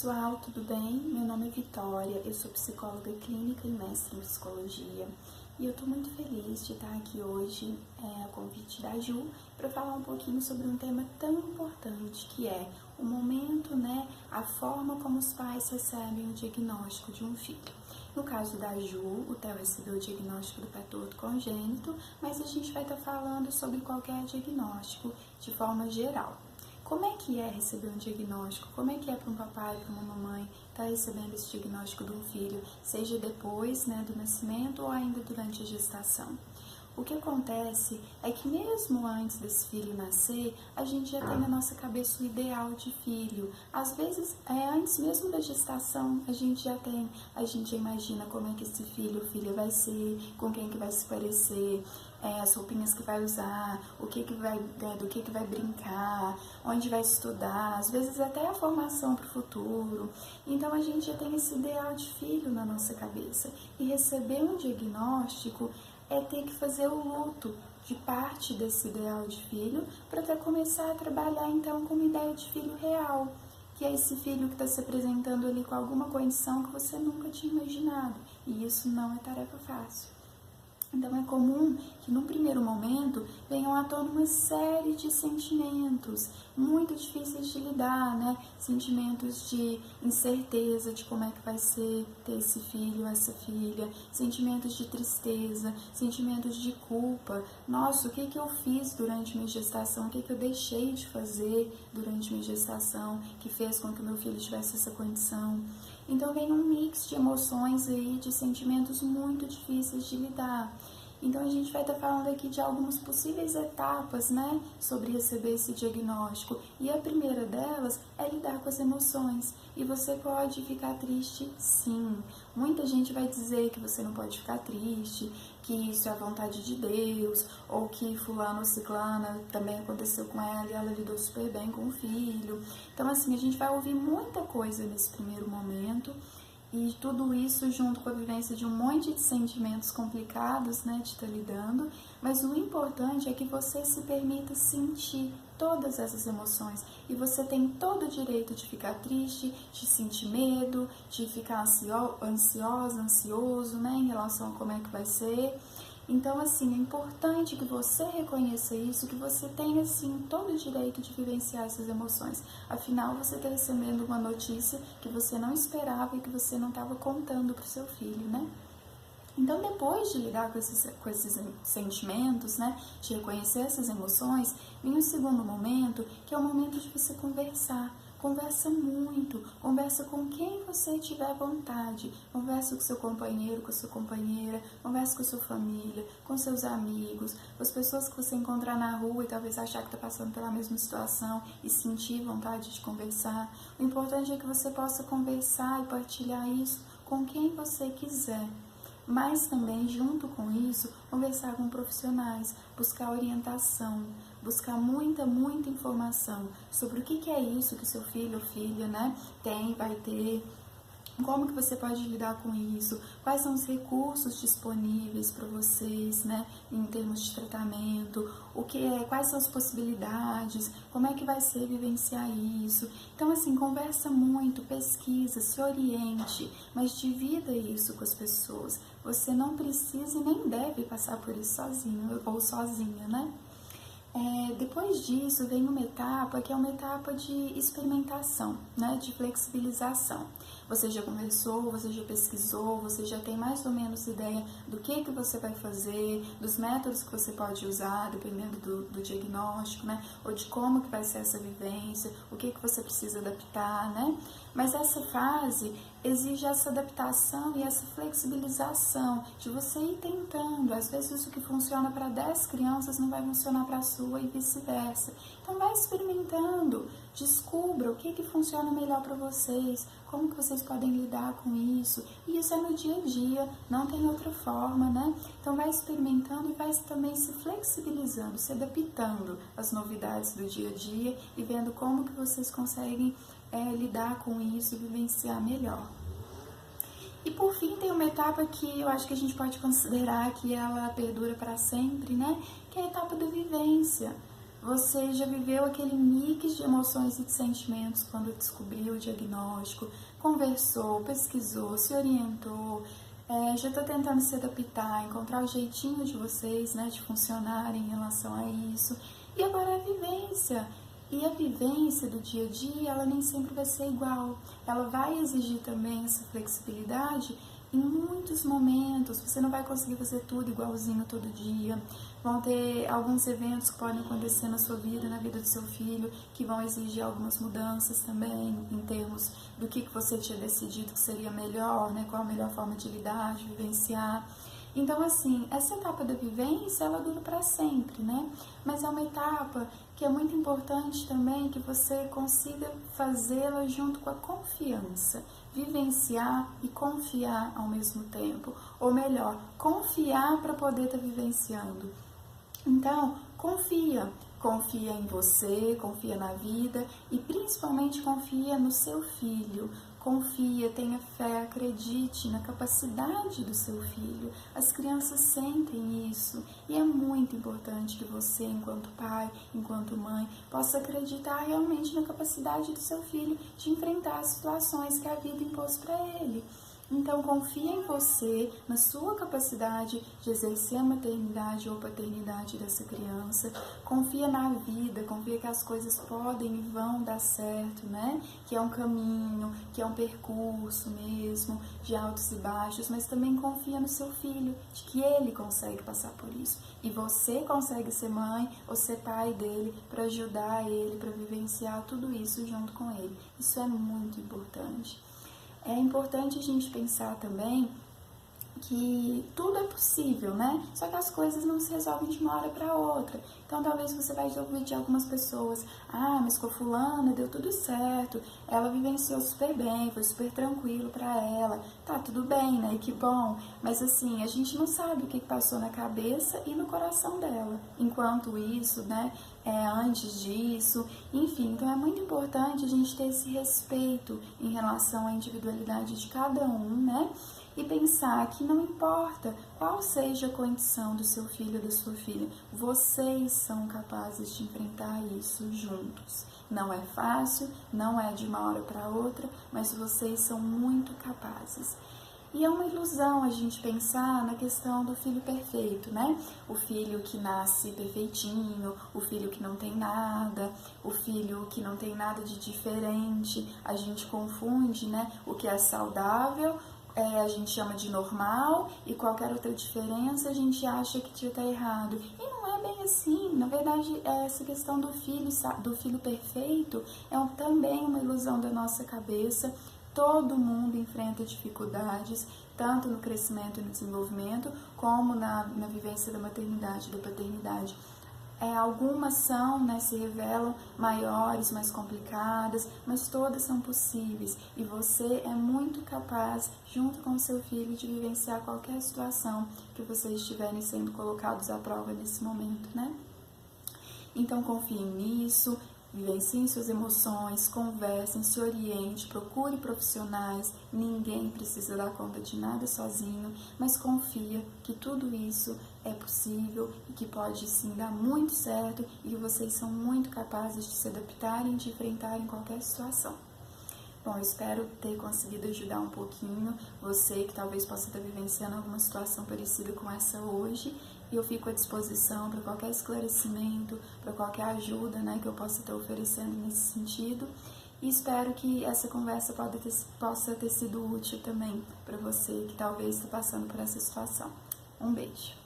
pessoal, tudo bem? Meu nome é Vitória, eu sou psicóloga clínica e mestre em psicologia e eu tô muito feliz de estar aqui hoje, a convite da Ju, para falar um pouquinho sobre um tema tão importante que é o momento, a forma como os pais recebem o diagnóstico de um filho. No caso da Ju, o Theo recebeu o diagnóstico do pé torto congênito, mas a gente vai estar falando sobre qualquer diagnóstico de forma geral. Como é que é receber um diagnóstico? Como é que é para um papai, para uma mamãe estar recebendo esse diagnóstico de um filho, seja depois do nascimento ou ainda durante a gestação? O que acontece é que mesmo antes desse filho nascer, a gente já tem na nossa cabeça o ideal de filho. Às vezes, antes mesmo da gestação, a gente já imagina como é que esse filho ou filha vai ser, com quem que vai se parecer, as roupinhas que vai usar, do que vai brincar, onde vai estudar, às vezes até a formação para o futuro. Então a gente já tem esse ideal de filho na nossa cabeça. E receber um diagnóstico é ter que fazer o luto de parte desse ideal de filho para até começar a trabalhar então com uma ideia de filho real, que é esse filho que está se apresentando ali com alguma condição que você nunca tinha imaginado, e isso não é tarefa fácil. Então é comum que num primeiro momento venham à tona uma série de sentimentos muito difíceis de lidar, Sentimentos de incerteza de como é que vai ser ter esse filho, essa filha, sentimentos de tristeza, sentimentos de culpa. Nossa, o que eu fiz durante minha gestação? O que eu deixei de fazer durante minha gestação que fez com que meu filho tivesse essa condição? Então vem um mix de emoções aí, de sentimentos muito difíceis de lidar. Então a gente vai estar falando aqui de algumas possíveis etapas, sobre receber esse diagnóstico. E a primeira delas é lidar com as emoções. E você pode ficar triste, sim. Muita gente vai dizer que você não pode ficar triste, que isso é a vontade de Deus, ou que fulano ou ciclana também aconteceu com ela e ela lidou super bem com o filho. Então assim, a gente vai ouvir muita coisa nesse primeiro momento. E tudo isso junto com a vivência de um monte de sentimentos complicados, de estar lidando. Mas o importante é que você se permita sentir todas essas emoções. E você tem todo o direito de ficar triste, de sentir medo, de ficar ansioso, em relação a como é que vai ser. Então, assim, é importante que você reconheça isso, que você tenha, assim, todo o direito de vivenciar essas emoções. Afinal, você está recebendo uma notícia que você não esperava e que você não estava contando para o seu filho, Então, depois de lidar com esses sentimentos, de reconhecer essas emoções, vem um segundo momento, que é o momento de você conversar. Conversa muito, conversa com quem você tiver vontade, conversa com seu companheiro, com a sua companheira, conversa com a sua família, com seus amigos, com as pessoas que você encontrar na rua e talvez achar que está passando pela mesma situação e sentir vontade de conversar. O importante é que você possa conversar e partilhar isso com quem você quiser. Mas também, junto com isso, conversar com profissionais, buscar orientação, buscar muita informação sobre o que é isso que seu filho ou filha, vai ter, como que você pode lidar com isso, quais são os recursos disponíveis para vocês, em termos de tratamento, quais são as possibilidades, como é que vai ser vivenciar isso. Então, assim, conversa muito, pesquisa, se oriente, mas divida isso com as pessoas. Você não precisa e nem deve passar por isso sozinho ou sozinha, Depois disso, vem uma etapa que é uma etapa de experimentação, de flexibilização. Você já conversou, você já pesquisou, você já tem mais ou menos ideia do que você vai fazer, dos métodos que você pode usar, dependendo do diagnóstico, ou de como que vai ser essa vivência, o que você precisa adaptar, Mas essa fase exige essa adaptação e essa flexibilização de você ir tentando. Às vezes o que funciona para 10 crianças não vai funcionar para a sua e vice-versa. Então vai experimentando, descubra o que funciona melhor para vocês, como que vocês podem lidar com isso. E isso é no dia a dia, não tem outra forma, Então vai experimentando e vai também se flexibilizando, se adaptando às novidades do dia a dia e vendo como que vocês conseguem lidar com isso e vivenciar melhor. E por fim tem uma etapa que eu acho que a gente pode considerar que ela perdura para sempre, Que é a etapa da vivência. Você já viveu aquele mix de emoções e de sentimentos quando descobriu o diagnóstico, conversou, pesquisou, se orientou, já está tentando se adaptar, encontrar o jeitinho de vocês, né, de funcionarem em relação a isso. E agora a vivência. E a vivência do dia a dia, ela nem sempre vai ser igual. Ela vai exigir também essa flexibilidade em muitos momentos. Você não vai conseguir fazer tudo igualzinho todo dia. Vão ter alguns eventos que podem acontecer na sua vida, na vida do seu filho, que vão exigir algumas mudanças também, em termos do que você tinha decidido que seria melhor, né? Qual a melhor forma de lidar, de vivenciar. Então, assim, essa etapa da vivência, ela dura para sempre, né? Mas é uma etapa que é muito importante também que você consiga fazê-la junto com a confiança. Vivenciar e confiar ao mesmo tempo. Ou melhor, confiar para poder estar vivenciando. Então, confia em você, confia na vida e principalmente confia no seu filho. Confia, tenha fé, acredite na capacidade do seu filho. As crianças sentem isso e é muito importante que você, enquanto pai, enquanto mãe, possa acreditar realmente na capacidade do seu filho de enfrentar as situações que a vida impôs para ele. Então, confia em você, na sua capacidade de exercer a maternidade ou paternidade dessa criança. Confia na vida, confia que as coisas podem e vão dar certo, né? Que é um caminho, que é um percurso mesmo, de altos e baixos, mas também confia no seu filho, de que ele consegue passar por isso. E você consegue ser mãe ou ser pai dele para ajudar ele, para vivenciar tudo isso junto com ele. Isso é muito importante. É importante a gente pensar também que tudo é possível, né? Só que as coisas não se resolvem de uma hora para outra. Então, talvez você vai ouvir de algumas pessoas: ah, mas com a fulana deu tudo certo, ela vivenciou super bem, foi super tranquilo para ela. Tá, tudo bem, né? Que bom. Mas assim, a gente não sabe o que passou na cabeça e no coração dela. Enquanto isso, né? Antes disso, enfim, então é muito importante a gente ter esse respeito em relação à individualidade de cada um, né? E pensar que não importa qual seja a condição do seu filho ou da sua filha, vocês são capazes de enfrentar isso juntos. Não é fácil, não é de uma hora para outra, mas vocês são muito capazes. E é uma ilusão a gente pensar na questão do filho perfeito, né? O filho que nasce perfeitinho, o filho que não tem nada, o filho que não tem nada de diferente. A gente confunde, né? O que é saudável, a gente chama de normal, e qualquer outra diferença a gente acha que está errado. E não é bem assim. Na verdade, essa questão do filho perfeito também uma ilusão da nossa cabeça. Todo mundo enfrenta dificuldades, tanto no crescimento e no desenvolvimento, como na vivência da maternidade e da paternidade. Algumas são, né, se revelam maiores, mais complicadas, mas todas são possíveis. E você é muito capaz, junto com o seu filho, de vivenciar qualquer situação que vocês estiverem sendo colocados à prova nesse momento, né? Então, confiem nisso. Vivenciem suas emoções, conversem, se oriente, procure profissionais. Ninguém precisa dar conta de nada sozinho, mas confia que tudo isso é possível e que pode sim dar muito certo e que vocês são muito capazes de se adaptarem, de enfrentarem qualquer situação. Bom, eu espero ter conseguido ajudar um pouquinho você que talvez possa estar vivenciando alguma situação parecida com essa hoje. E eu fico à disposição para qualquer esclarecimento, para qualquer ajuda, né, que eu possa estar oferecendo nesse sentido. E espero que essa conversa possa ter sido útil também para você que talvez esteja passando por essa situação. Um beijo!